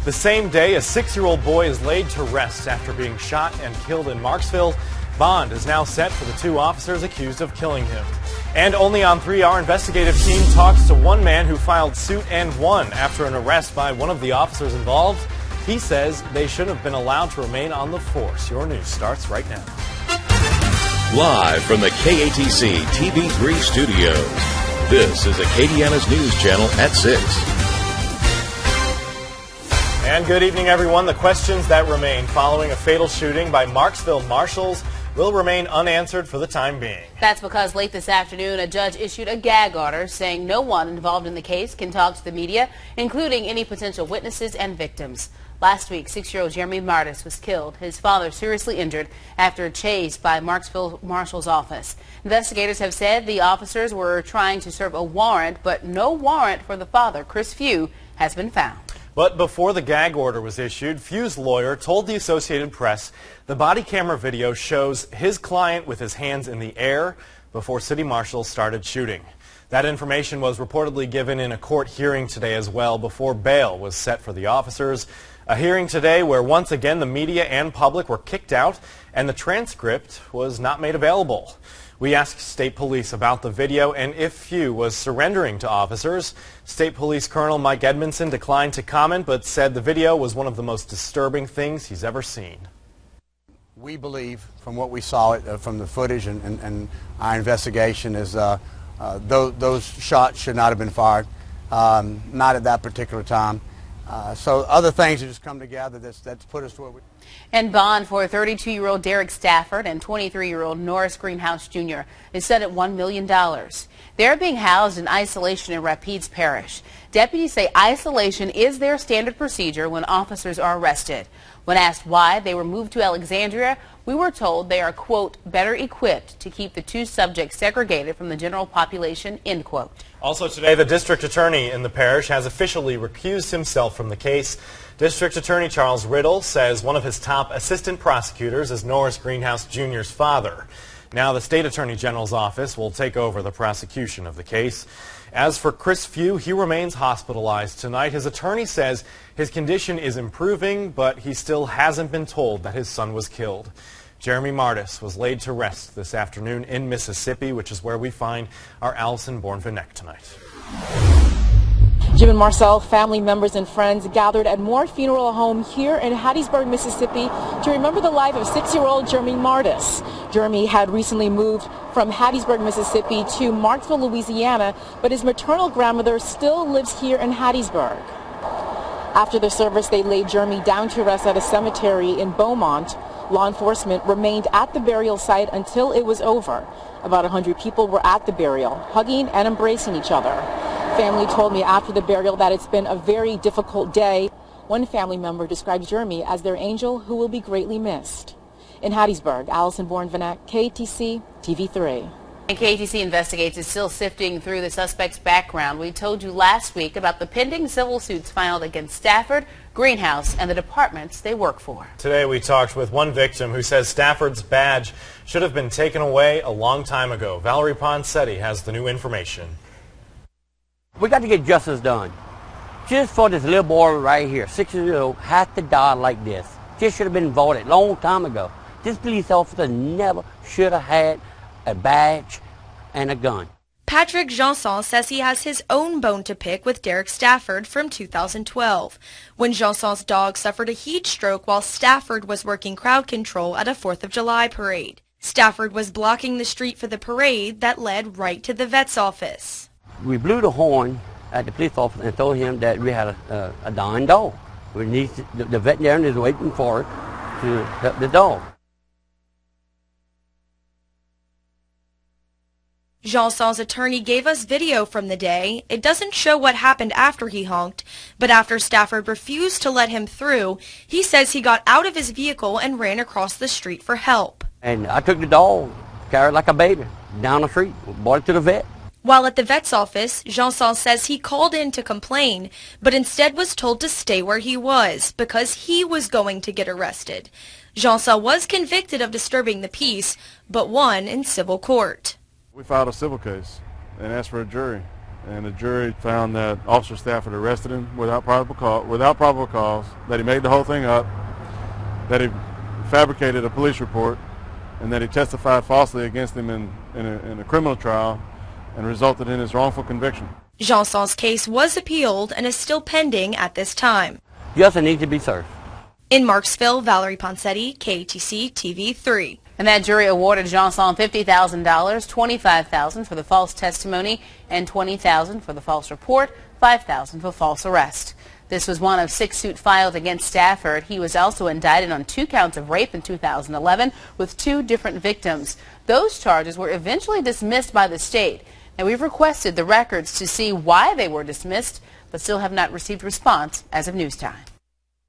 The same day, a 6-year-old boy is laid to rest after being shot and killed in Marksville. Bond is now set for the 2 officers accused of killing him. And only on 3, our investigative team talks to one man who filed suit and won after an arrest by one of the officers involved. He says they should have been allowed to remain on the force. Your news starts right now. Live from the KATC TV3 studios, this is Acadiana's News Channel at 6. And good evening, everyone. The questions that remain following a fatal shooting by Marksville marshals will remain unanswered for the time being. That's because late this afternoon, a judge issued a gag order saying no one involved in the case can talk to the media, including any potential witnesses and victims. Last week, 6-year-old Jeremy Martis was killed, his father seriously injured after a chase by Marksville Marshal's office. Investigators have said the officers were trying to serve a warrant, but no warrant for the father, Chris Few, has been found. But before the gag order was issued, Few's lawyer told the Associated Press the body camera video shows his client with his hands in the air before city marshals started shooting. That information was reportedly given in a court hearing today as well before bail was set for the officers. A hearing today where once again the media and public were kicked out and the transcript was not made available. We asked State Police about the video and if Few was surrendering to officers. State Police Colonel Mike Edmondson declined to comment but said the video was one of the most disturbing things he's ever seen. We believe from what we saw from the footage and our investigation is those shots should not have been fired, not at that particular time. So other things that just come together that's put us to where we... And bond for 32-year-old Derek Stafford and 23-year-old Norris Greenhouse Jr. is set at $1 million. They're being housed in isolation in Rapides Parish. Deputies say isolation is their standard procedure when officers are arrested. When asked why they were moved to Alexandria, we were told they are, quote, better equipped to keep the 2 subjects segregated from the general population, end quote. Also today, the district attorney in the parish has officially recused himself from the case. District Attorney Charles Riddle says one of his top assistant prosecutors is Norris Greenhouse Jr.'s father. Now the State Attorney General's office will take over the prosecution of the case. As for Chris Few, he remains hospitalized tonight. His attorney says his condition is improving, but he still hasn't been told that his son was killed. Jeremy Martis was laid to rest this afternoon in Mississippi, which is where we find our Allison Bourne-Vinek tonight. Jim and Marcel, family members and friends gathered at Moore Funeral Home here in Hattiesburg, Mississippi to remember the life of 6-year-old Jeremy Martis. Jeremy had recently moved from Hattiesburg, Mississippi to Marksville, Louisiana, but his maternal grandmother still lives here in Hattiesburg. After the service, they laid Jeremy down to rest at a cemetery in Beaumont. Law enforcement remained at the burial site until it was over. About 100 people were at the burial, hugging and embracing each other. Family told me after the burial that it's been a very difficult day. One family member describes Jeremy as their angel who will be greatly missed. In Hattiesburg, Allison Bourne-Vinek, KATC, TV3. And KATC Investigates is still sifting through the suspect's background. We told you last week about the pending civil suits filed against Stafford, Greenhouse, and the departments they work for. Today we talked with one victim who says Stafford's badge should have been taken away a long time ago. Valerie Poncetti has the new information. We got to get justice done. Just for this little boy right here, 6 years old, had to die like this. Just should have been voted a long time ago. This police officer never should have had a badge and a gun. Patrick Janson says he has his own bone to pick with Derek Stafford from 2012, when Janson's dog suffered a heat stroke while Stafford was working crowd control at a 4th of July parade. Stafford was blocking the street for the parade that led right to the vet's office. We blew the horn at the police office and told him that we had a dying dog. We need the veterinarian is waiting for it to help the dog. Janson's attorney gave us video from the day. It doesn't show what happened after he honked, but after Stafford refused to let him through, he says he got out of his vehicle and ran across the street for help. And I took the dog, carried like a baby, down the street, brought it to the vet. While at the vet's office, Janson says he called in to complain, but instead was told to stay where he was because he was going to get arrested. Janson was convicted of disturbing the peace, but won in civil court. We filed a civil case and asked for a jury. and the jury found that Officer Stafford arrested him without probable cause, that he made the whole thing up, that he fabricated a police report, and that he testified falsely against him in a criminal trial and resulted in his wrongful conviction. Janson's case was appealed and is still pending at this time. Justice needs to be served. In Marksville, Valerie Poncetti, KATC TV 3. And that jury awarded Janson $50,000, $25,000 for the false testimony, and $20,000 for the false report, $5,000 for false arrest. This was one of 6 suits filed against Stafford. He was also indicted on 2 counts of rape in 2011 with 2 different victims. Those charges were eventually dismissed by the state. Now, we've requested the records to see why they were dismissed, but still have not received response as of news time.